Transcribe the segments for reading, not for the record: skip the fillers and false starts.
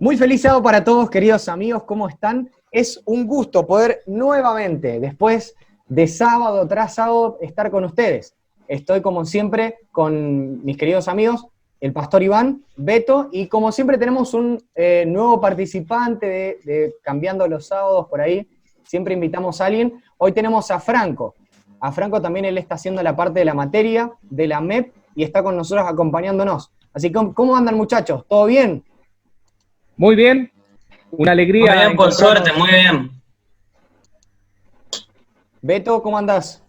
Muy feliz sábado para todos, queridos amigos, ¿cómo están? Es un gusto poder nuevamente, después de sábado tras sábado, estar con ustedes. Estoy como siempre con mis queridos amigos, el pastor Iván, Beto, y como siempre tenemos un nuevo participante de Cambiando los Sábados por ahí. Siempre invitamos a alguien. Hoy tenemos a Franco. A Franco también él está haciendo la parte de la materia, de la MEP, y está con nosotros acompañándonos. Así que, ¿cómo andan, muchachos? ¿Todo bien? Muy bien, una alegría. Muy bien, por suerte, muy bien. Beto, ¿cómo andás?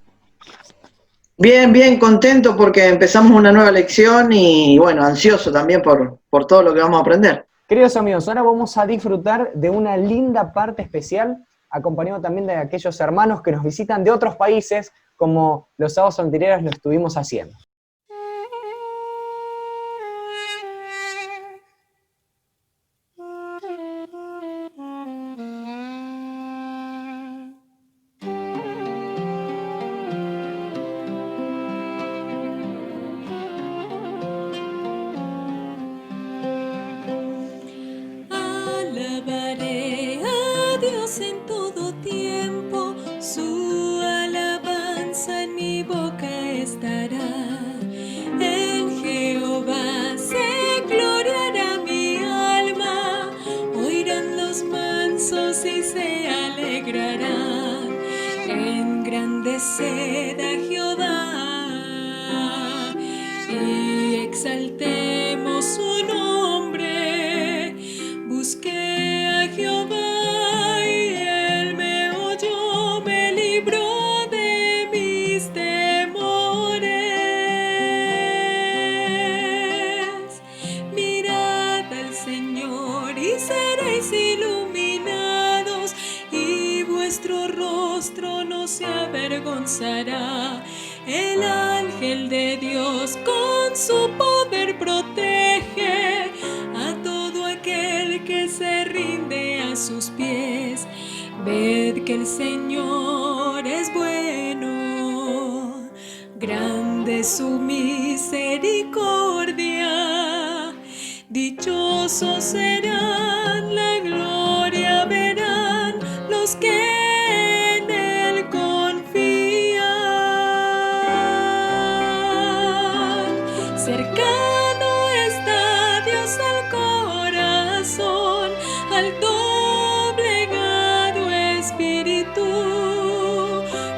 Bien, contento porque empezamos una nueva lección y bueno, ansioso también por todo lo que vamos a aprender. Queridos amigos, ahora vamos a disfrutar de una linda parte especial, acompañado también de aquellos hermanos que nos visitan de otros países, como los sábados anteriores lo estuvimos haciendo. Alabaré a Dios en todo tiempo, su alabanza en mi boca estará. En Jehová se gloriará mi alma, oirán los mansos y se alegrarán. Engrandeced a Jehová y exaltemos su nombre. Busqué a Jehová y él me oyó, me libró de mis temores. Mirad al Señor y seréis iluminados, y vuestro rostro no se avergonzará. El ángel de Dios con su poder protege a todo aquel que se rinde a sus pies. Ved que el Señor es bueno, grande es su misericordia. Dichosos serán, la gloria verán los que en él confían. Cercano está Dios al corazón, al doblegado espíritu,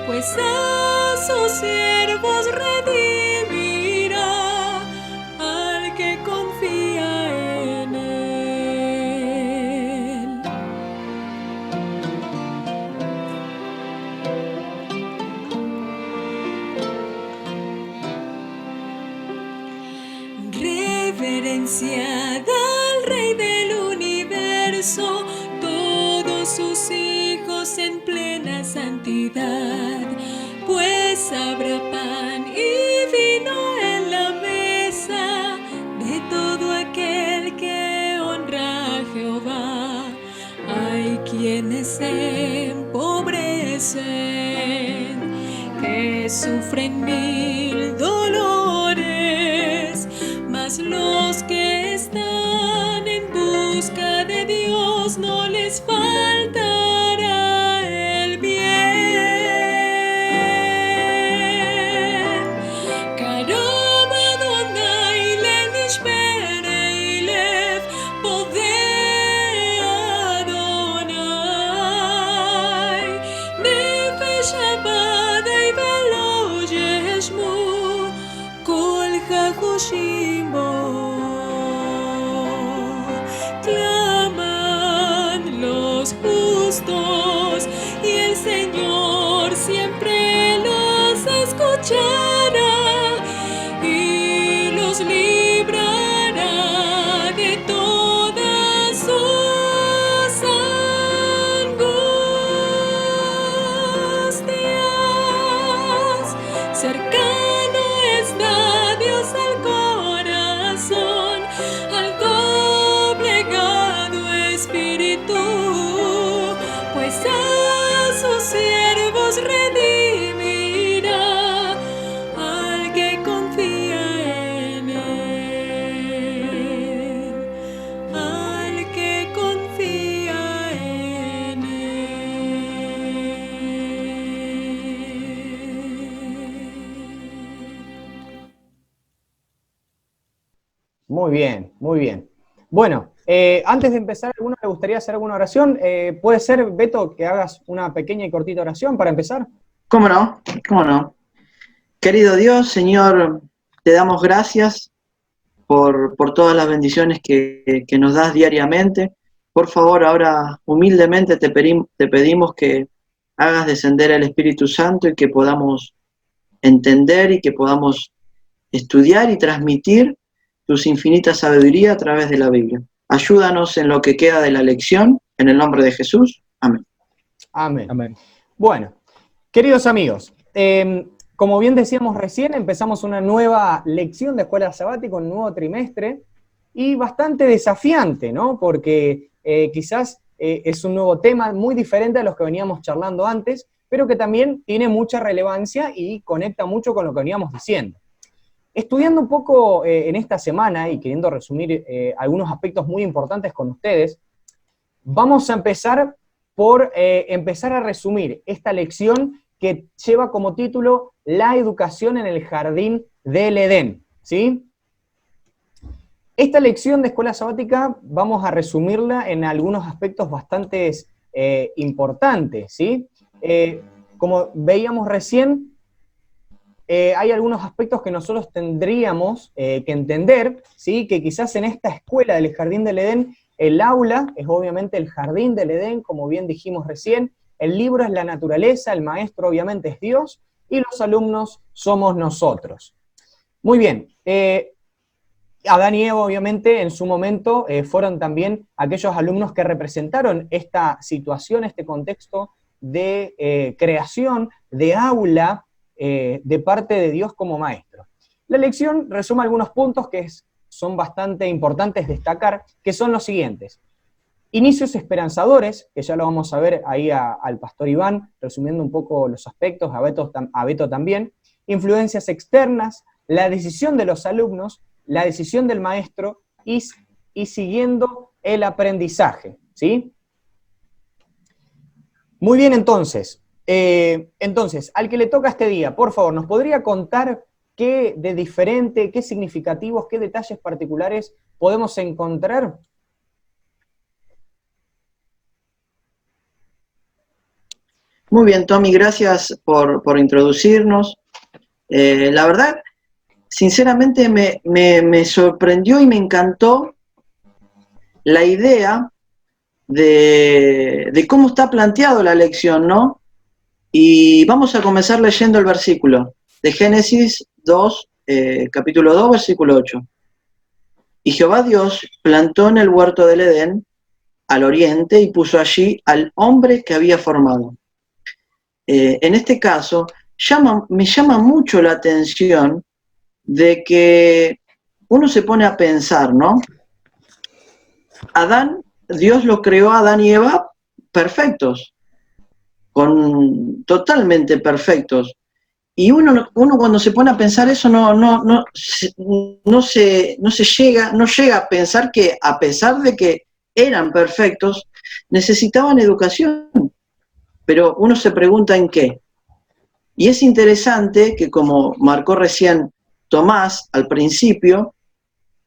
pues a sus siervos redimirá al que confía en él. Reverenciad al Rey del universo, todos sus hijos en plena santidad, pues habrá pan y vino en la mesa de todo aquel que honra a Jehová. Hay quienes se empobrecen, que sufren mil dolores, mas los que están en busca de Dios no les faltará el bien. Karama Adonai lenishmerei lev, podei Adonai, nefesh abadei velo yeshmu, kol hachoshim bo. Claman los justos y el Señor siempre los escuchará y los librará de todas sus angustias. Cercano está Dios al corazón, al doblegado espíritu, pues a sus siervos redimirá al que confía en él, al que Muy bien, muy bien. Bueno, antes de empezar, ¿alguno le gustaría hacer alguna oración? ¿Puede ser, Beto, que hagas una pequeña y cortita oración para empezar? ¿Cómo no? ¿Cómo no? Querido Dios, Señor, te damos gracias por todas las bendiciones que nos das diariamente. Por favor, ahora humildemente te pedimos que hagas descender el Espíritu Santo y que podamos entender y que podamos estudiar y transmitir tus infinitas sabiduría a través de la Biblia. Ayúdanos en lo que queda de la lección, en el nombre de Jesús. Amén. Amén. Amén. Bueno, queridos amigos, como bien decíamos recién, empezamos una nueva lección de escuela sabática, un nuevo trimestre, y bastante desafiante, ¿no? Porque quizás es un nuevo tema muy diferente a los que veníamos charlando antes, pero que también tiene mucha relevancia y conecta mucho con lo que veníamos diciendo. Estudiando un poco en esta semana y queriendo resumir algunos aspectos muy importantes con ustedes, vamos a empezar por empezar a resumir esta lección que lleva como título La educación en el jardín del Edén, ¿sí? Esta lección de escuela sabática vamos a resumirla en algunos aspectos bastante importantes, ¿sí? Como veíamos recién, hay algunos aspectos que nosotros tendríamos que entender, ¿sí? Que quizás en esta escuela del Jardín del Edén, el aula es obviamente el Jardín del Edén, como bien dijimos recién, el libro es la naturaleza, el maestro obviamente es Dios, y los alumnos somos nosotros. Muy bien, Adán y Eva obviamente en su momento fueron también aquellos alumnos que representaron esta situación, este contexto de creación, de aula, de parte de Dios como maestro. La lección resume algunos puntos que son bastante importantes destacar, que son los siguientes. Inicios esperanzadores, que ya lo vamos a ver ahí al pastor Iván, resumiendo un poco los aspectos, a Beto también. Influencias externas, la decisión de los alumnos, la decisión del maestro y siguiendo el aprendizaje, ¿sí? Muy bien, entonces, al que le toca este día, por favor, ¿nos podría contar qué de diferente, qué significativos, qué detalles particulares podemos encontrar? Muy bien, Tommy, gracias por introducirnos. La verdad, sinceramente me sorprendió y me encantó la idea de cómo está planteado la lección, ¿no? Y vamos a comenzar leyendo el versículo de Génesis 2, capítulo 2, versículo 8. Y Jehová Dios plantó en el huerto del Edén al oriente y puso allí al hombre que había formado. En este caso, me llama mucho la atención de que uno se pone a pensar, ¿no? Dios lo creó a Adán y Eva perfectos, totalmente perfectos. Y uno cuando se pone a pensar eso no llega a pensar que a pesar de que eran perfectos, necesitaban educación. Pero uno se pregunta en qué. Y es interesante que, como marcó recién Tomás al principio,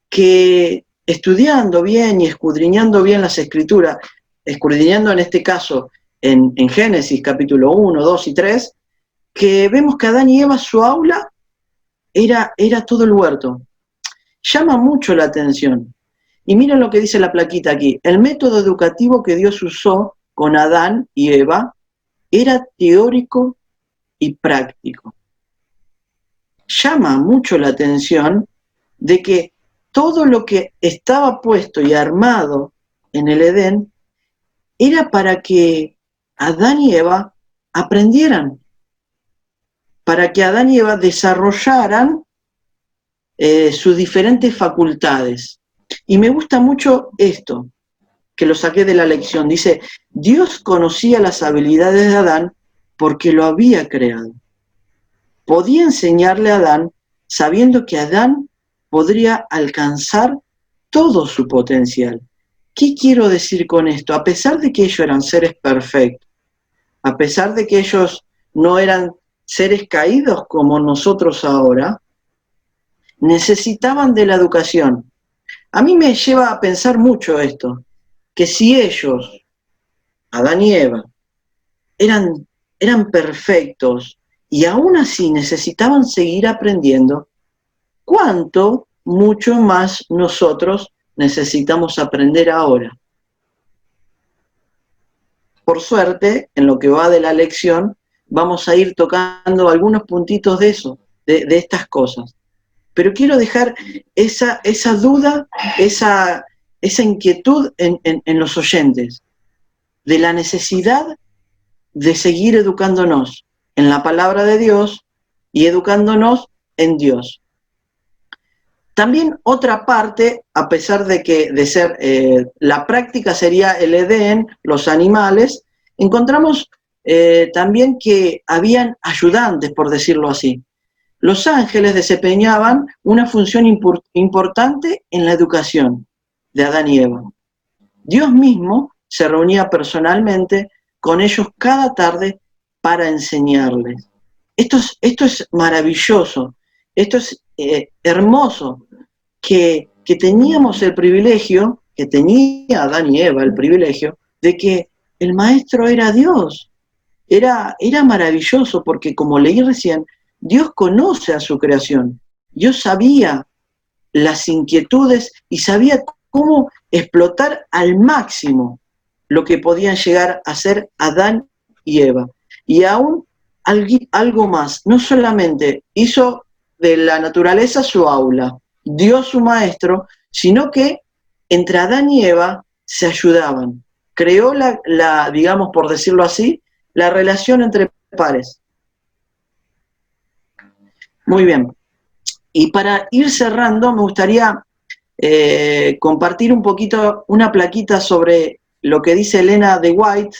que estudiando bien y escudriñando bien las Escrituras, escudriñando en este caso en Génesis capítulo 1, 2 y 3, que vemos que Adán y Eva, su aula era todo el huerto. Llama mucho la atención. Y miren lo que dice la plaquita aquí. El método educativo que Dios usó con Adán y Eva era teórico y práctico. Llama mucho la atención de que todo lo que estaba puesto y armado en el Edén era para que Adán y Eva aprendieran, para que Adán y Eva desarrollaran sus diferentes facultades. Y me gusta mucho esto, que lo saqué de la lección. Dice, Dios conocía las habilidades de Adán porque lo había creado. Podía enseñarle a Adán sabiendo que Adán podría alcanzar todo su potencial. ¿Qué quiero decir con esto? A pesar de que ellos eran seres perfectos, a pesar de que ellos no eran seres caídos como nosotros ahora, necesitaban de la educación. A mí me lleva a pensar mucho esto, que si ellos, Adán y Eva, eran perfectos y aún así necesitaban seguir aprendiendo, ¿cuánto mucho más nosotros necesitamos aprender ahora? Por suerte, en lo que va de la lección, vamos a ir tocando algunos puntitos de eso, de estas cosas. Pero quiero dejar esa duda, esa inquietud en los oyentes, de la necesidad de seguir educándonos en la palabra de Dios y educándonos en Dios. También otra parte, a pesar de ser la práctica sería el Edén, los animales, encontramos también que habían ayudantes, por decirlo así. Los ángeles desempeñaban una función importante en la educación de Adán y Eva. Dios mismo se reunía personalmente con ellos cada tarde para enseñarles. Esto es maravilloso, esto es hermoso, que teníamos el privilegio, que tenía Adán y Eva el privilegio, de que el maestro era Dios. Era maravilloso porque, como leí recién, Dios conoce a su creación. Dios sabía las inquietudes y sabía cómo explotar al máximo lo que podían llegar a ser Adán y Eva. Y aún algo más, no solamente hizo de la naturaleza su aula, Dios su maestro, sino que entre Adán y Eva se ayudaban. Creó digamos, por decirlo así, la relación entre pares. Muy bien. Y para ir cerrando, me gustaría compartir un poquito una plaquita sobre lo que dice Elena de White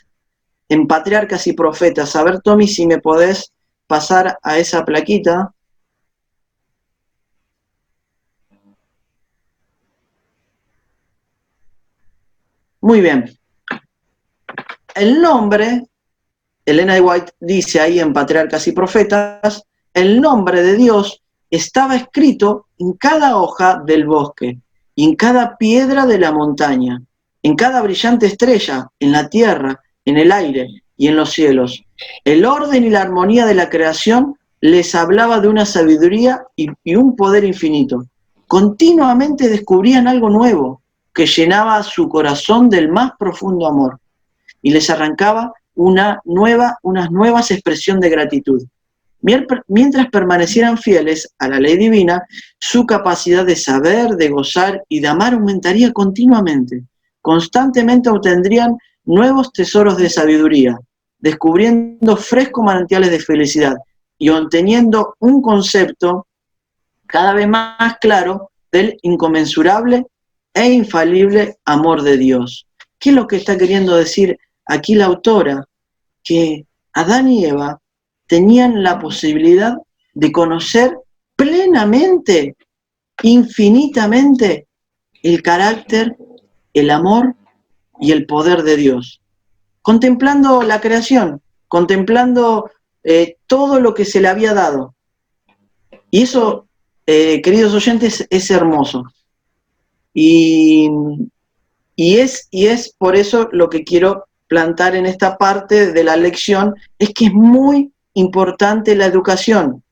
en Patriarcas y Profetas. A ver, Tommy, si me podés pasar a esa plaquita. Muy bien. El nombre, Elena de White dice ahí en Patriarcas y Profetas, el nombre de Dios estaba escrito en cada hoja del bosque, y en cada piedra de la montaña, en cada brillante estrella, en la tierra, en el aire y en los cielos. El orden y la armonía de la creación les hablaba de una sabiduría y un poder infinito. Continuamente descubrían algo nuevo que llenaba su corazón del más profundo amor y les arrancaba unas nuevas expresiones de gratitud. Mientras permanecieran fieles a la ley divina, su capacidad de saber, de gozar y de amar aumentaría continuamente. Constantemente obtendrían nuevos tesoros de sabiduría, descubriendo frescos manantiales de felicidad y obteniendo un concepto cada vez más claro del inconmensurable e infalible amor de Dios. ¿Qué es lo que está queriendo decir aquí la autora? Que Adán y Eva tenían la posibilidad de conocer plenamente, infinitamente, el carácter, el amor y el poder de Dios. Contemplando la creación, contemplando todo lo que se le había dado. Y eso, queridos oyentes, es hermoso. Y es por eso lo que quiero plantar en esta parte de la lección, es que es muy importante la educación.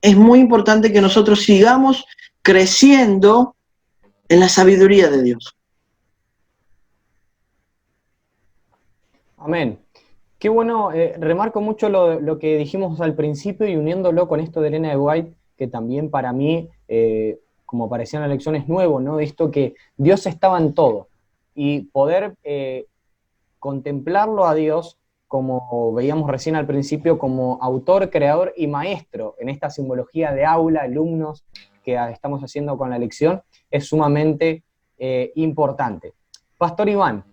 Es muy importante que nosotros sigamos creciendo en la sabiduría de Dios. Amén. Qué bueno, remarco mucho lo que dijimos al principio y uniéndolo con esto de Elena de White, que también para mí, como parecía en la lección, es nuevo, ¿no? Esto que Dios estaba en todo y poder contemplarlo a Dios, como veíamos recién al principio, como autor, creador y maestro en esta simbología de aula, alumnos que estamos haciendo con la lección, es sumamente importante. Pastor Iván,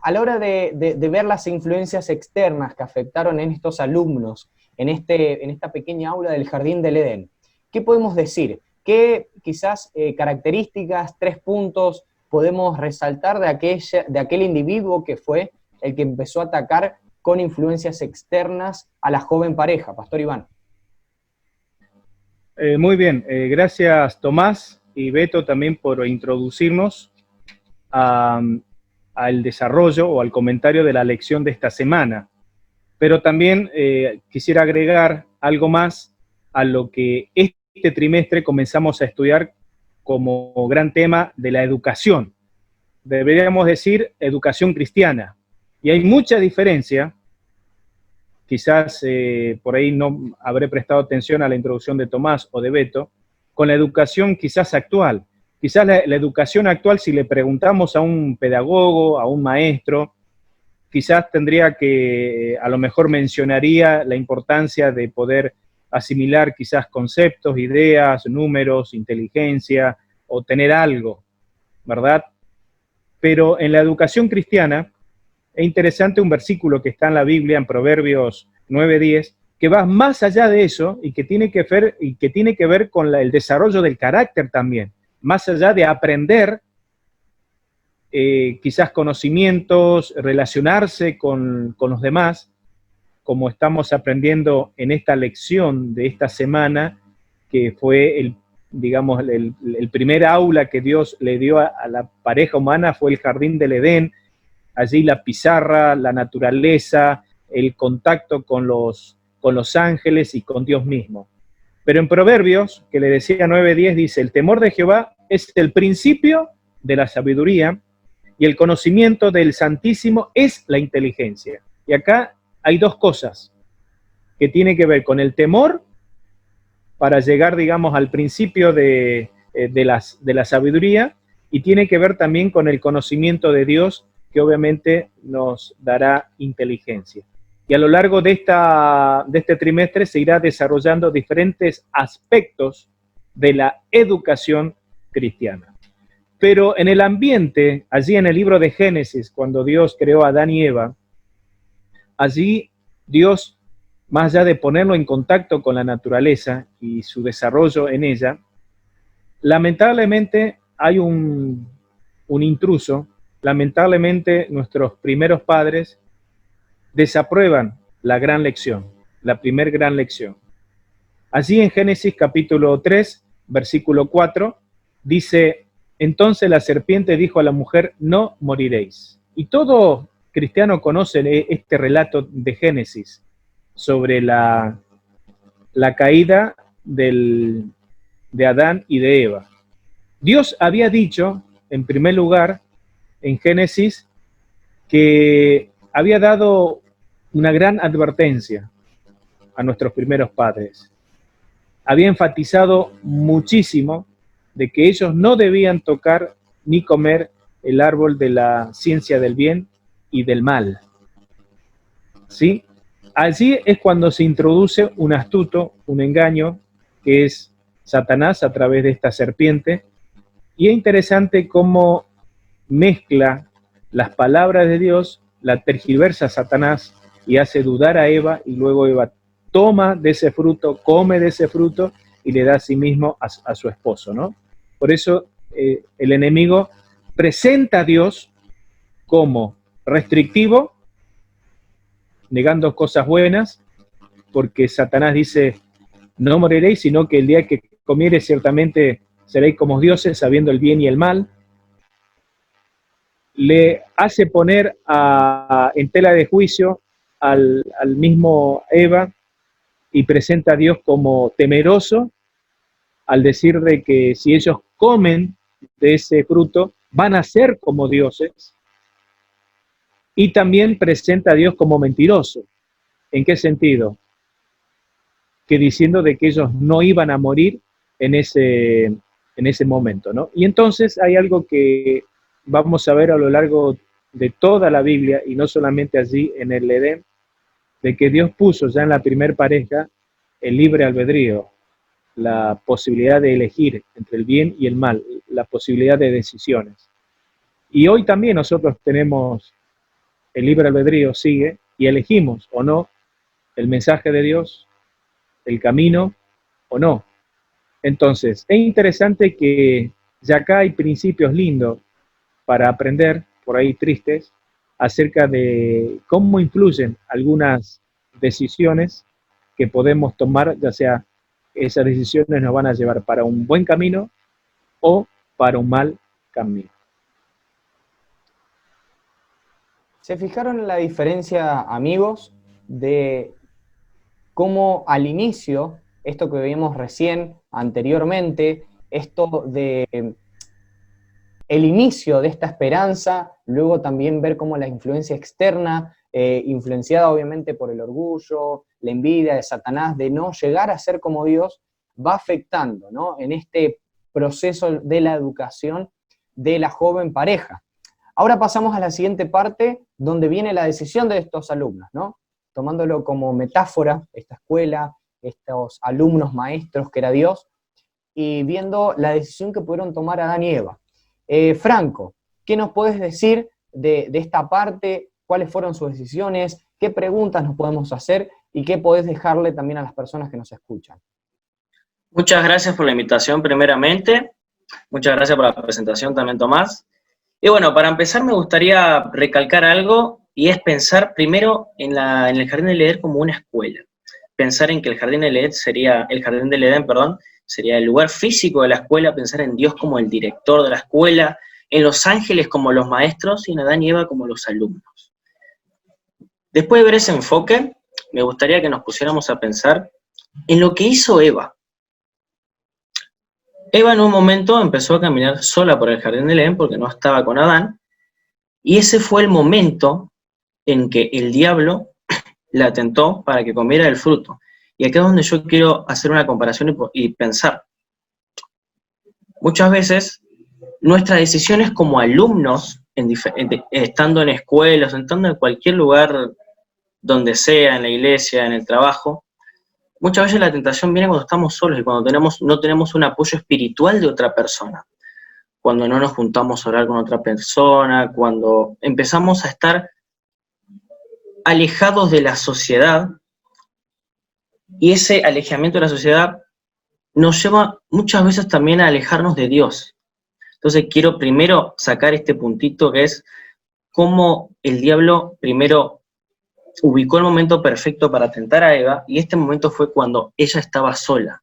a la hora de ver las influencias externas que afectaron en estos alumnos, en esta pequeña aula del Jardín del Edén, ¿qué podemos decir? ¿Qué quizás características, 3 puntos podemos resaltar de aquel individuo que fue el que empezó a atacar con influencias externas a la joven pareja? Pastor Iván. Muy bien, gracias Tomás. y Beto también por introducirnos al desarrollo o al comentario de la lección de esta semana. Pero también quisiera agregar algo más a lo que este trimestre comenzamos a estudiar como gran tema de la educación. Deberíamos decir educación cristiana. Y hay mucha diferencia, quizás por ahí no habré prestado atención a la introducción de Tomás o de Beto, con la educación quizás actual. Quizás la educación actual, si le preguntamos a un pedagogo, a un maestro, quizás tendría que, a lo mejor mencionaría la importancia de poder asimilar quizás conceptos, ideas, números, inteligencia, o tener algo, ¿verdad? Pero en la educación cristiana es interesante un versículo que está en la Biblia, en Proverbios 9:10, que va más allá de eso y que tiene que ver con el desarrollo del carácter también, más allá de aprender quizás conocimientos, relacionarse con los demás, como estamos aprendiendo en esta lección de esta semana, que fue el primer aula que Dios le dio a la pareja humana, fue el jardín del Edén. Allí la pizarra, la naturaleza, el contacto con los ángeles y con Dios mismo. Pero en Proverbios, que le decía 9:10, dice: el temor de Jehová es el principio de la sabiduría, y el conocimiento del Santísimo es la inteligencia. Y acá hay dos cosas que tienen que ver con el temor, para llegar, digamos, al principio de la sabiduría, y tiene que ver también con el conocimiento de Dios, que obviamente nos dará inteligencia. Y a lo largo de este trimestre se irá desarrollando diferentes aspectos de la educación cristiana. Pero en el ambiente, allí en el libro de Génesis, cuando Dios creó a Adán y Eva, allí Dios, más allá de ponerlo en contacto con la naturaleza y su desarrollo en ella, lamentablemente hay un intruso. Lamentablemente nuestros primeros padres desaprueban la gran lección, la primer gran lección. Allí en Génesis capítulo 3, versículo 4, dice: entonces la serpiente dijo a la mujer: no moriréis. Y todo cristiano conoce este relato de Génesis sobre la caída de Adán y de Eva. Dios había dicho, en primer lugar, en Génesis, que había dado una gran advertencia a nuestros primeros padres. Había enfatizado muchísimo de que ellos no debían tocar ni comer el árbol de la ciencia del bien y del mal. ¿Sí? Allí es cuando se introduce un astuto, un engaño, que es Satanás a través de esta serpiente. Y es interesante cómo mezcla las palabras de Dios, la tergiversa Satanás y hace dudar a Eva, y luego Eva toma de ese fruto, come de ese fruto y le da a sí mismo a su esposo, ¿no? Por eso el enemigo presenta a Dios como restrictivo, negando cosas buenas, porque Satanás dice: no moriréis, sino que el día que comiereis ciertamente seréis como dioses, sabiendo el bien y el mal. Le hace poner en tela de juicio al mismo Eva, y presenta a Dios como temeroso, al decir de que si ellos comen de ese fruto, van a ser como dioses. Y también presenta a Dios como mentiroso. ¿En qué sentido? Que diciendo de que ellos no iban a morir en ese momento, ¿no? Y entonces hay algo que vamos a ver a lo largo de toda la Biblia, y no solamente allí en el Edén, de que Dios puso ya en la primer pareja el libre albedrío, la posibilidad de elegir entre el bien y el mal, la posibilidad de decisiones. Y hoy también nosotros tenemos el libre albedrío, sigue, y elegimos o no el mensaje de Dios, el camino o no. Entonces, es interesante que ya acá hay principios lindos para aprender, por ahí tristes, acerca de cómo influyen algunas decisiones que podemos tomar, ya sea esas decisiones nos van a llevar para un buen camino o para un mal camino. ¿Se fijaron en la diferencia, amigos, de cómo al inicio, esto que vimos recién, anteriormente, esto de el inicio de esta esperanza, luego también ver cómo la influencia externa, influenciada obviamente por el orgullo, la envidia de Satanás, de no llegar a ser como Dios, va afectando, ¿no?, en este proceso de la educación de la joven pareja? Ahora pasamos a la siguiente parte, donde viene la decisión de estos alumnos, ¿no? Tomándolo como metáfora, esta escuela, estos alumnos maestros que era Dios, y viendo la decisión que pudieron tomar Adán y Eva. Franco, ¿qué nos puedes decir de esta parte? ¿Cuáles fueron sus decisiones? ¿Qué preguntas nos podemos hacer? ¿Y qué podés dejarle también a las personas que nos escuchan? Muchas gracias por la invitación primeramente. Muchas gracias por la presentación también, Tomás. Y bueno, para empezar me gustaría recalcar algo, y es pensar primero en el Jardín del Edén como una escuela. Pensar en que el Jardín del Edén sería el lugar físico de la escuela, pensar en Dios como el director de la escuela, en los ángeles como los maestros y en Adán y Eva como los alumnos. Después de ver ese enfoque, me gustaría que nos pusiéramos a pensar en lo que hizo Eva. Eva en un momento empezó a caminar sola por el Jardín del Edén porque no estaba con Adán, y ese fue el momento en que el diablo la tentó para que comiera el fruto. Y acá es donde yo quiero hacer una comparación y pensar. Muchas veces nuestras decisiones como alumnos, estando en escuelas, estando en cualquier lugar donde sea, en la iglesia, en el trabajo, muchas veces la tentación viene cuando estamos solos y cuando no tenemos un apoyo espiritual de otra persona. Cuando no nos juntamos a orar con otra persona, cuando empezamos a estar alejados de la sociedad, y ese alejamiento de la sociedad nos lleva muchas veces también a alejarnos de Dios. Entonces quiero primero sacar este puntito, que es cómo el diablo primero ubicó el momento perfecto para tentar a Eva, y este momento fue cuando ella estaba sola,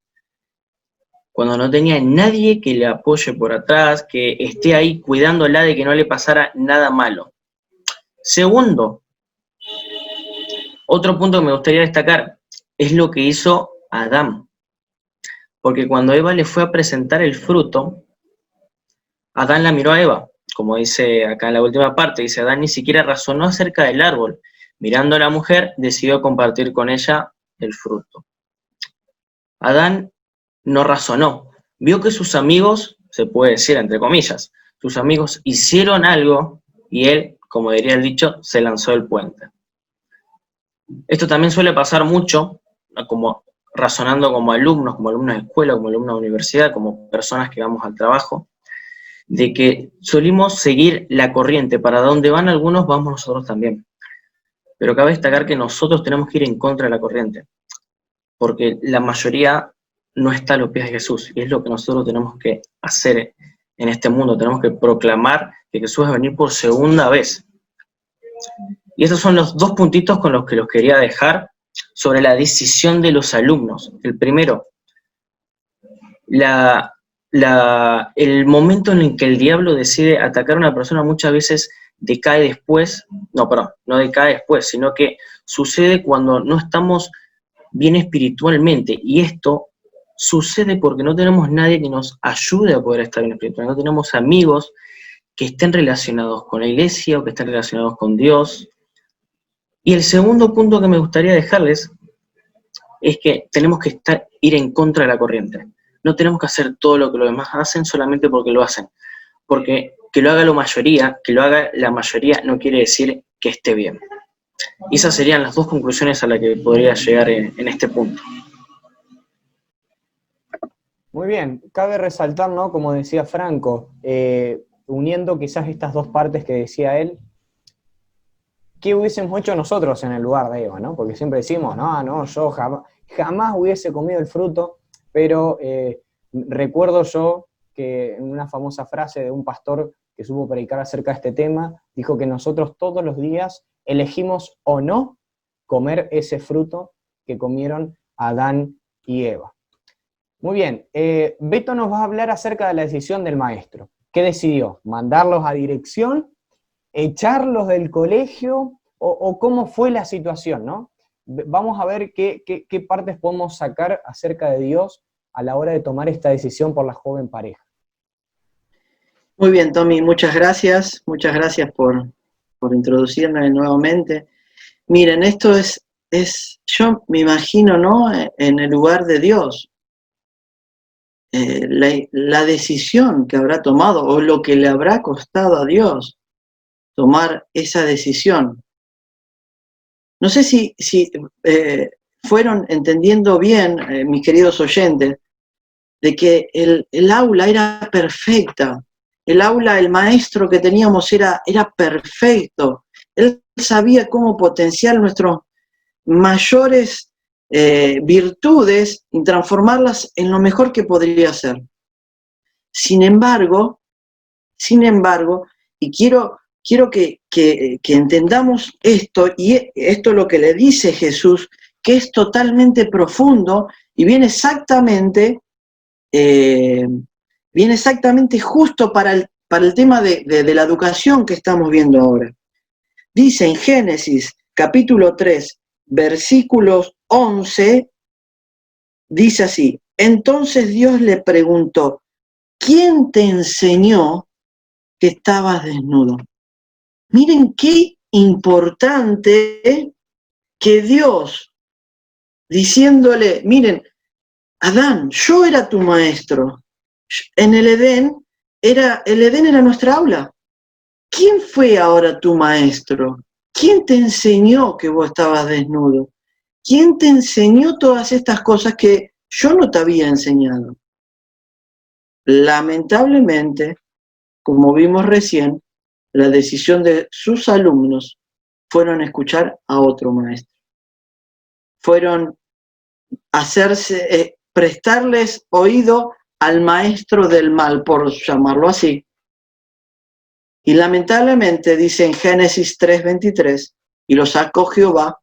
cuando no tenía nadie que le apoye por atrás, que esté ahí cuidándola de que no le pasara nada malo. Segundo, otro punto que me gustaría destacar es lo que hizo Adán. Porque cuando Eva le fue a presentar el fruto, Adán la miró a Eva, como dice acá en la última parte, dice, Adán ni siquiera razonó acerca del árbol. Mirando a la mujer, decidió compartir con ella el fruto. Adán no razonó, vio que sus amigos, se puede decir entre comillas, sus amigos hicieron algo y él, como diría el dicho, se lanzó del puente. Esto también suele pasar mucho, como razonando como alumnos de escuela, como alumnos de universidad, como personas que vamos al trabajo, de que solimos seguir la corriente. Para donde van algunos, vamos nosotros también. Pero cabe destacar que nosotros tenemos que ir en contra de la corriente, porque la mayoría no está a los pies de Jesús, y es lo que nosotros tenemos que hacer en este mundo. Tenemos que proclamar que Jesús va a venir por segunda vez. Y esos son los dos puntitos con los que los quería dejar sobre la decisión de los alumnos. El primero, el momento en el que el diablo decide atacar a una persona muchas veces decae después, no decae después, sino que sucede cuando no estamos bien espiritualmente, y esto sucede porque no tenemos nadie que nos ayude a poder estar bien espiritualmente, no tenemos amigos que estén relacionados con la iglesia o que estén relacionados con Dios. Y el segundo punto que me gustaría dejarles es que tenemos que ir en contra de la corriente. No tenemos que hacer todo lo que los demás hacen solamente porque lo hacen. Porque que lo haga la mayoría no quiere decir que esté bien. Y esas serían las dos conclusiones a las que podría llegar en este punto. Muy bien, cabe resaltar, ¿no?, como decía Franco, uniendo quizás estas dos partes que decía él, ¿qué hubiésemos hecho nosotros en el lugar de Eva, ¿no? Porque siempre decimos, no, yo jamás hubiese comido el fruto, pero recuerdo yo que en una famosa frase de un pastor que supo predicar acerca de este tema, dijo que nosotros todos los días elegimos o no comer ese fruto que comieron Adán y Eva. Muy bien. Beto nos va a hablar acerca de la decisión del maestro. ¿Qué decidió? ¿Mandarlos a dirección? ¿Echarlos del colegio? ¿O cómo fue la situación, ¿no? Vamos a ver qué partes podemos sacar acerca de Dios a la hora de tomar esta decisión por la joven pareja. Muy bien, Tommy, muchas gracias por introducirme nuevamente. Miren, esto yo me imagino, ¿no? En el lugar de Dios, la decisión que habrá tomado o lo que le habrá costado a Dios tomar esa decisión. No sé si fueron entendiendo bien, mis queridos oyentes, de que el aula era perfecta. El aula, el maestro que teníamos era perfecto. Él sabía cómo potenciar nuestras mayores virtudes y transformarlas en lo mejor que podría ser. Sin embargo, y quiero que entendamos esto, y esto es lo que le dice Jesús, que es totalmente profundo y viene exactamente justo para el tema de la educación que estamos viendo ahora. Dice en Génesis capítulo 3, versículos 11, dice así: entonces Dios le preguntó, ¿quién te enseñó que estabas desnudo? Miren qué importante que Dios, diciéndole, miren, Adán, yo era tu maestro. En el Edén era nuestra aula. ¿Quién fue ahora tu maestro? ¿Quién te enseñó que vos estabas desnudo? ¿Quién te enseñó todas estas cosas que yo no te había enseñado? Lamentablemente, como vimos recién, la decisión de sus alumnos fueron escuchar a otro maestro. Fueron prestarles oído al maestro del mal, por llamarlo así. Y lamentablemente dice en Génesis 3:23, y lo sacó Jehová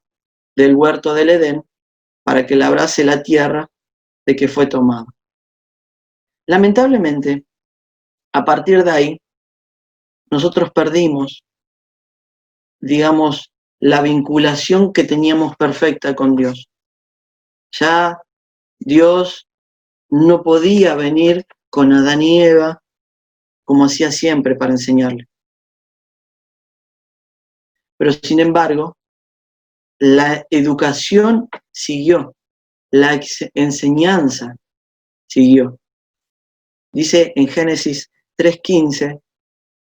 del huerto del Edén para que labrase la tierra de que fue tomado. Lamentablemente, a partir de ahí, nosotros perdimos, digamos, la vinculación que teníamos perfecta con Dios. Ya Dios no podía venir con Adán y Eva como hacía siempre para enseñarle. Pero sin embargo, la educación siguió, la enseñanza siguió. Dice en Génesis 3:15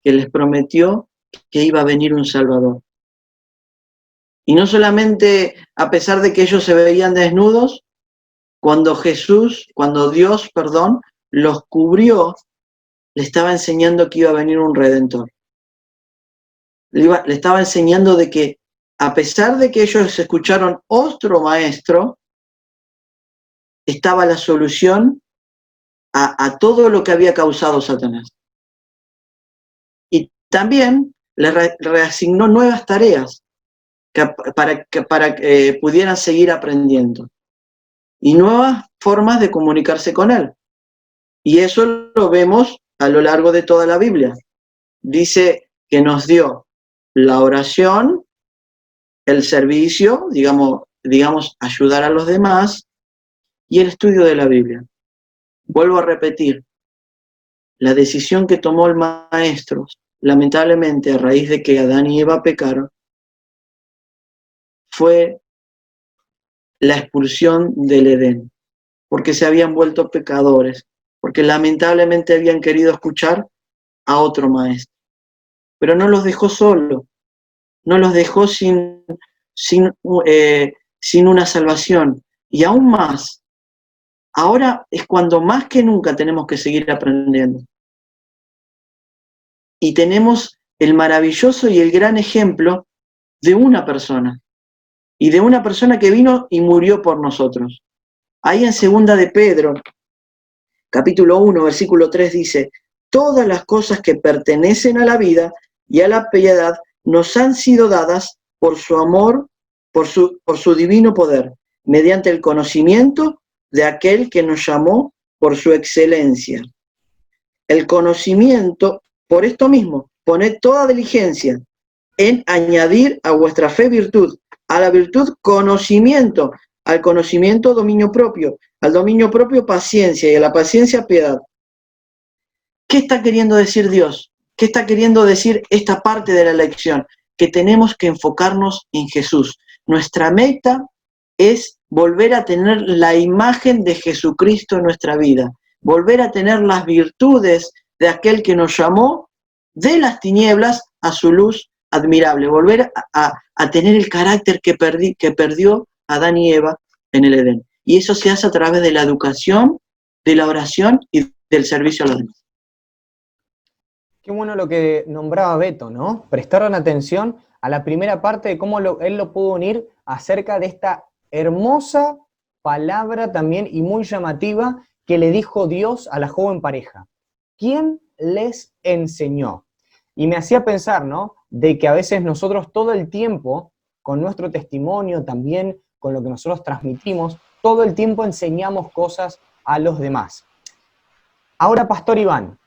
que les prometió que iba a venir un Salvador. Y no solamente a pesar de que ellos se veían desnudos, cuando Dios, los cubrió, le estaba enseñando que iba a venir un Redentor. Le estaba enseñando de que a pesar de que ellos escucharon otro maestro, estaba la solución a todo lo que había causado Satanás. Y también le reasignó nuevas tareas para que pudieran seguir aprendiendo y nuevas formas de comunicarse con él. Y eso lo vemos a lo largo de toda la Biblia. Dice que nos dio la oración, el servicio, digamos, ayudar a los demás, y el estudio de la Biblia. Vuelvo a repetir, la decisión que tomó el maestro, lamentablemente a raíz de que Adán y Eva pecaron, fue la expulsión del Edén, porque se habían vuelto pecadores, porque lamentablemente habían querido escuchar a otro maestro. Pero no los dejó solos, no los dejó sin una salvación. Y aún más, ahora es cuando más que nunca tenemos que seguir aprendiendo. Y tenemos el maravilloso y el gran ejemplo de una persona. Y de una persona que vino y murió por nosotros. Ahí en 2 de Pedro, capítulo 1, versículo 3 dice: todas las cosas que pertenecen a la vida y a la piedad nos han sido dadas por su amor, por su divino poder, mediante el conocimiento de aquel que nos llamó por su excelencia. El conocimiento, por esto mismo, poned toda diligencia en añadir a vuestra fe virtud, a la virtud conocimiento, al conocimiento dominio propio, al dominio propio paciencia y a la paciencia piedad. ¿Qué está queriendo decir Dios? ¿Qué está queriendo decir esta parte de la lección? Que tenemos que enfocarnos en Jesús. Nuestra meta es volver a tener la imagen de Jesucristo en nuestra vida, volver a tener las virtudes de aquel que nos llamó de las tinieblas a su luz admirable, volver a tener el carácter que perdió Adán y Eva en el Edén. Y eso se hace a través de la educación, de la oración y del servicio a los demás. Qué bueno lo que nombraba Beto, ¿no? Prestaron atención a la primera parte de cómo él lo pudo unir acerca de esta hermosa palabra también y muy llamativa que le dijo Dios a la joven pareja. ¿Quién les enseñó? Y me hacía pensar, ¿no? De que a veces nosotros todo el tiempo, con nuestro testimonio también, con lo que nosotros transmitimos, todo el tiempo enseñamos cosas a los demás. Ahora, Pastor Iván,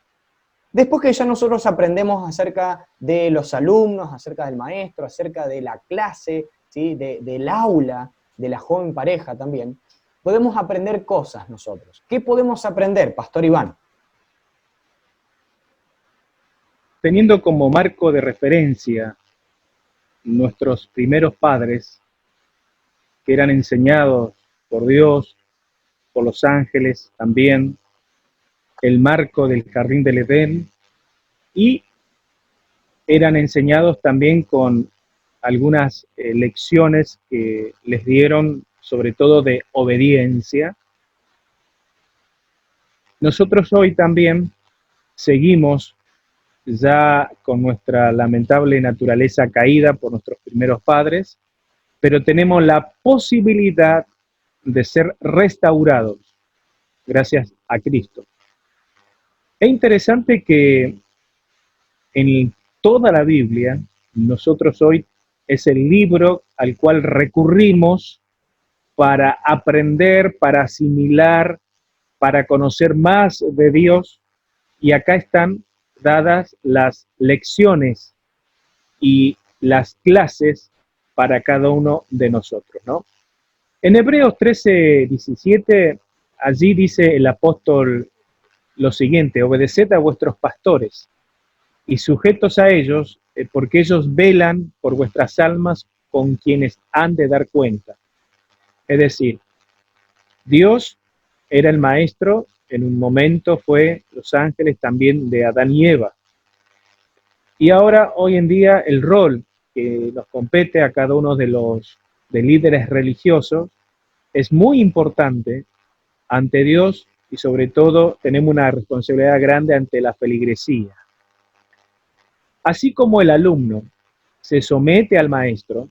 después que ya nosotros aprendemos acerca de los alumnos, acerca del maestro, acerca de la clase, ¿sí? Del aula, de la joven pareja también, podemos aprender cosas nosotros. ¿Qué podemos aprender, Pastor Iván? Teniendo como marco de referencia nuestros primeros padres, que eran enseñados por Dios, por los ángeles también, el marco del jardín del Edén, y eran enseñados también con algunas lecciones que les dieron, sobre todo de obediencia. Nosotros hoy también seguimos ya con nuestra lamentable naturaleza caída por nuestros primeros padres, pero tenemos la posibilidad de ser restaurados gracias a Cristo. Es interesante que en toda la Biblia, nosotros hoy es el libro al cual recurrimos para aprender, para asimilar, para conocer más de Dios, y acá están dadas las lecciones y las clases para cada uno de nosotros, ¿no? En Hebreos 13:17, allí dice el apóstol lo siguiente: obedeced a vuestros pastores y sujetos a ellos, porque ellos velan por vuestras almas con quienes han de dar cuenta. Es decir, Dios era el maestro, en un momento fue los ángeles también de Adán y Eva. Y ahora, hoy en día, el rol que nos compete a cada uno de los líderes religiosos es muy importante ante Dios, y sobre todo tenemos una responsabilidad grande ante la feligresía. Así como el alumno se somete al maestro,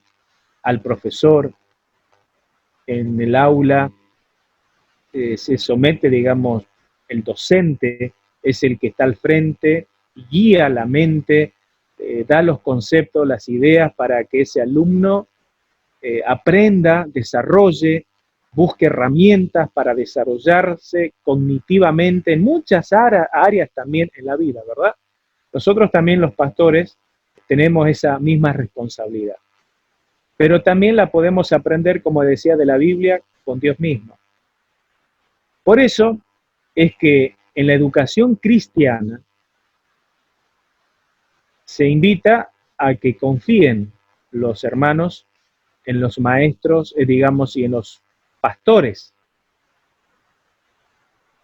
al profesor, en el aula, se somete, digamos, el docente es el que está al frente, guía la mente, da los conceptos, las ideas para que ese alumno aprenda, desarrolle, busque herramientas para desarrollarse cognitivamente en muchas áreas también en la vida, ¿verdad? Nosotros también los pastores tenemos esa misma responsabilidad. Pero también la podemos aprender, como decía, de la Biblia, con Dios mismo. Por eso es que en la educación cristiana se invita a que confíen los hermanos en los maestros, digamos, y en los pastores.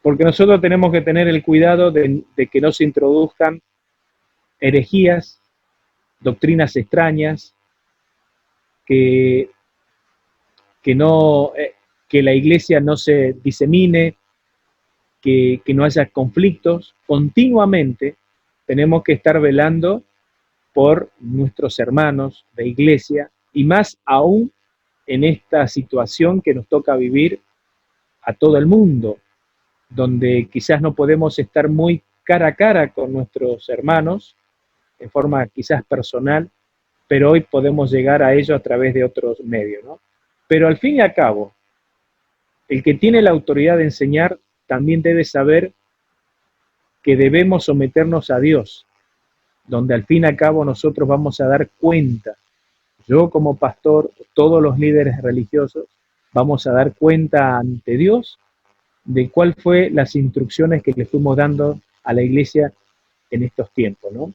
Porque nosotros tenemos que tener el cuidado de que no se introduzcan herejías, doctrinas extrañas, que la iglesia no se disemine, que no haya conflictos. Continuamente tenemos que estar velando por nuestros hermanos de iglesia, y más aún en esta situación que nos toca vivir a todo el mundo, donde quizás no podemos estar muy cara a cara con nuestros hermanos, en forma quizás personal, pero hoy podemos llegar a ello a través de otros medios, ¿no? Pero al fin y al cabo, el que tiene la autoridad de enseñar también debe saber que debemos someternos a Dios, donde al fin y al cabo nosotros vamos a dar cuenta. Yo como pastor, todos los líderes religiosos, vamos a dar cuenta ante Dios de cuál fue las instrucciones que le fuimos dando a la iglesia en estos tiempos, ¿no?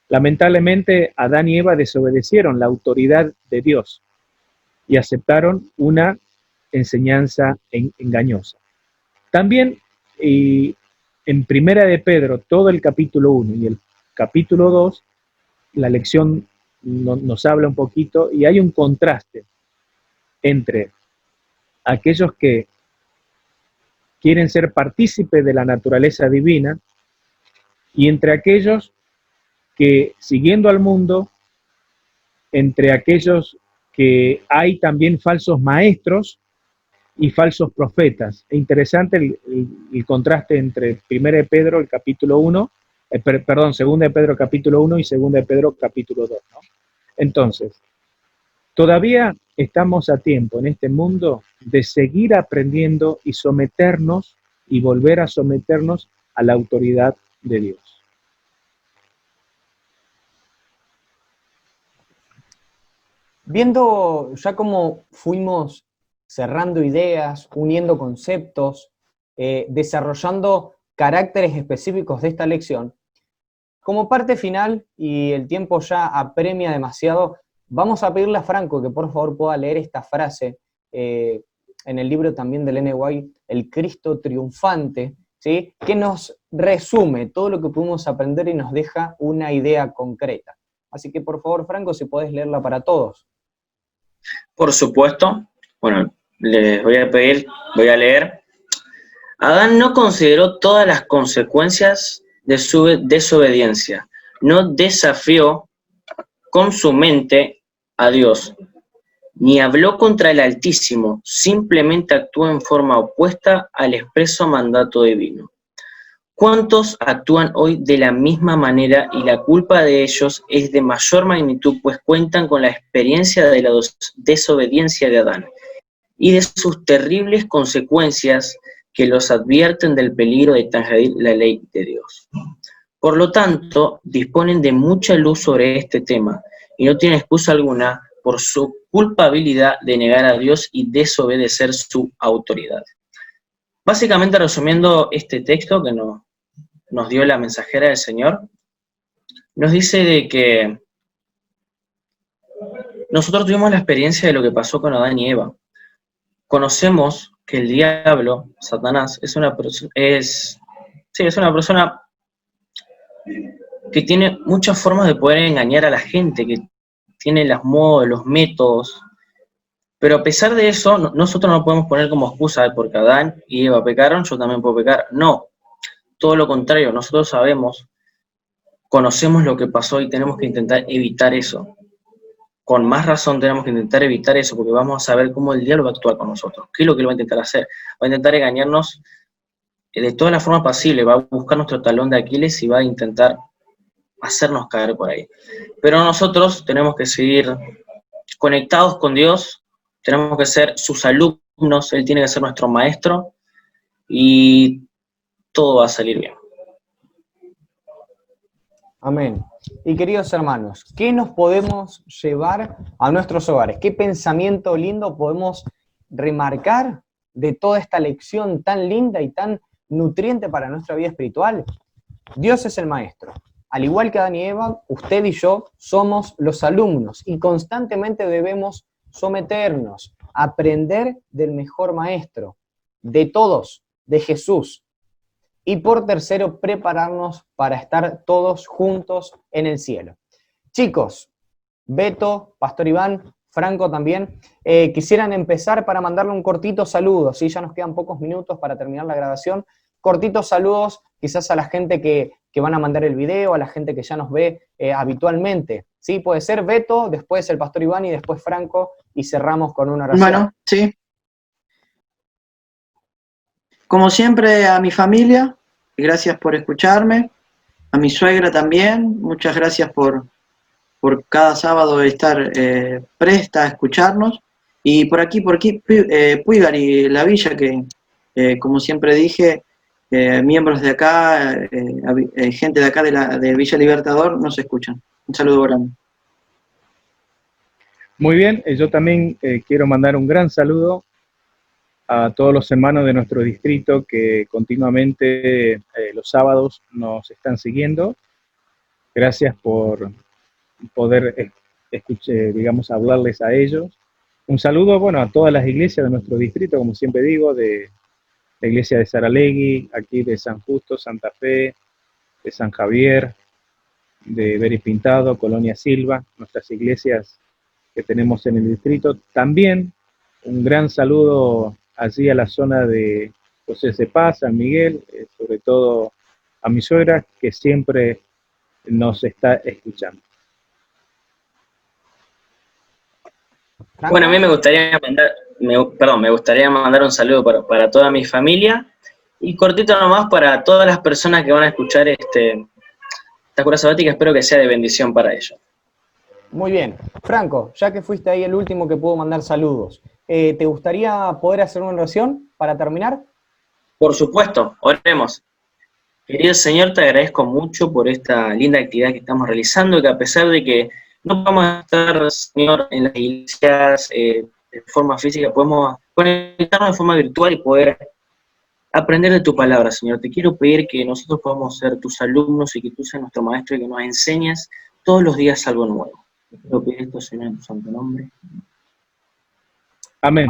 Lamentablemente, Adán y Eva desobedecieron la autoridad de Dios y aceptaron una enseñanza engañosa. También en Primera de Pedro, todo el capítulo 1 y el capítulo 2, la lección nos habla un poquito y hay un contraste entre aquellos que quieren ser partícipes de la naturaleza divina y entre aquellos que, siguiendo al mundo, entre aquellos que hay también falsos maestros y falsos profetas. Es interesante el contraste entre 1 de Pedro, el capítulo 1, perdón, 2 de Pedro, capítulo 1 y 2 de Pedro, capítulo 2, ¿no? Entonces, todavía estamos a tiempo en este mundo de seguir aprendiendo y someternos y volver a someternos a la autoridad de Dios. Viendo ya cómo fuimos cerrando ideas, uniendo conceptos, desarrollando caracteres específicos de esta lección, como parte final, y el tiempo ya apremia demasiado, vamos a pedirle a Franco que por favor pueda leer esta frase en el libro también del N. White, El Cristo Triunfante, ¿sí? Que nos resume todo lo que pudimos aprender y nos deja una idea concreta. Así que por favor, Franco, si podés leerla para todos. Por supuesto. Bueno, les voy a pedir, voy a leer. Adán no consideró todas las consecuencias de su desobediencia. No desafió con su mente a Dios, ni habló contra el Altísimo, simplemente actuó en forma opuesta al expreso mandato divino. ¿Cuántos actúan hoy de la misma manera y la culpa de ellos es de mayor magnitud, pues cuentan con la experiencia de la desobediencia de Adán y de sus terribles consecuencias que los advierten del peligro de transgredir la ley de Dios? Por lo tanto, disponen de mucha luz sobre este tema y no tienen excusa alguna por su culpabilidad de negar a Dios y desobedecer su autoridad. Básicamente, resumiendo este texto que nos dio la mensajera del Señor, nos dice de que nosotros tuvimos la experiencia de lo que pasó con Adán y Eva. Conocemos que el diablo, Satanás, es una persona que tiene muchas formas de poder engañar a la gente, que tiene los modos, los métodos, pero a pesar de eso, nosotros no podemos poner como excusa porque Adán y Eva pecaron, yo también puedo pecar. No, todo lo contrario, nosotros sabemos, conocemos lo que pasó y tenemos que intentar evitar eso. Con más razón tenemos que intentar evitar eso, porque vamos a saber cómo el diablo va a actuar con nosotros. ¿Qué es lo que él va a intentar hacer? Va a intentar engañarnos de toda la forma posible, va a buscar nuestro talón de Aquiles y va a intentar hacernos caer por ahí. Pero nosotros tenemos que seguir conectados con Dios, tenemos que ser sus alumnos, Él tiene que ser nuestro maestro y todo va a salir bien. Amén. Y queridos hermanos, ¿qué nos podemos llevar a nuestros hogares? ¿Qué pensamiento lindo podemos remarcar de toda esta lección tan linda y tan nutriente para nuestra vida espiritual? Dios es el maestro. Al igual que Adán y Eva, usted y yo somos los alumnos y constantemente debemos someternos, aprender del mejor maestro, de todos, de Jesús. Y por tercero, prepararnos para estar todos juntos en el cielo. Chicos, Beto, Pastor Iván, Franco también, quisieran empezar para mandarle un cortito saludo, ¿sí? Ya nos quedan pocos minutos para terminar la grabación. Cortitos saludos quizás a la gente que van a mandar el video, a la gente que ya nos ve habitualmente. ¿Sí? Puede ser Beto, después el Pastor Iván y después Franco, y cerramos con una oración. Bueno, sí. Como siempre, a mi familia, gracias por escucharme. A mi suegra también, muchas gracias por cada sábado estar presta a escucharnos. Y por aquí, Puigari, la villa, que como siempre dije, miembros de acá, gente de acá de Villa Libertador, nos escuchan. Un saludo grande. Muy bien, yo también quiero mandar un gran saludo a todos los hermanos de nuestro distrito que continuamente los sábados nos están siguiendo. Gracias por poder escuchar, digamos, hablarles a ellos. Un saludo, bueno, a todas las iglesias de nuestro distrito, como siempre digo, de la iglesia de Saralegui, aquí de San Justo, Santa Fe, de San Javier, de Beri Pintado, Colonia Silva, nuestras iglesias que tenemos en el distrito. También un gran saludo allí a la zona de José Cepaz, San Miguel, sobre todo a mi suegra, que siempre nos está escuchando. Franco. Bueno, a mí me gustaría mandar un saludo para toda mi familia y cortito nomás para todas las personas que van a escuchar esta cura sabática, espero que sea de bendición para ellos. Muy bien. Franco, ya que fuiste ahí el último que pudo mandar saludos, ¿te gustaría poder hacer una oración para terminar? Por supuesto, oremos. Querido Señor, te agradezco mucho por esta linda actividad que estamos realizando, que a pesar de que no vamos a estar, Señor, en las iglesias de forma física, podemos conectarnos de forma virtual y poder aprender de tu palabra, Señor. Te quiero pedir que nosotros podamos ser tus alumnos y que tú seas nuestro maestro y que nos enseñes todos los días algo nuevo. Te quiero pedir esto, Señor, en tu santo nombre. Amén.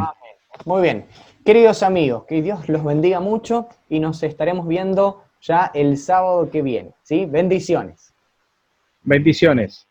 Muy bien. Queridos amigos, que Dios los bendiga mucho y nos estaremos viendo ya el sábado que viene, ¿sí? Bendiciones. Bendiciones.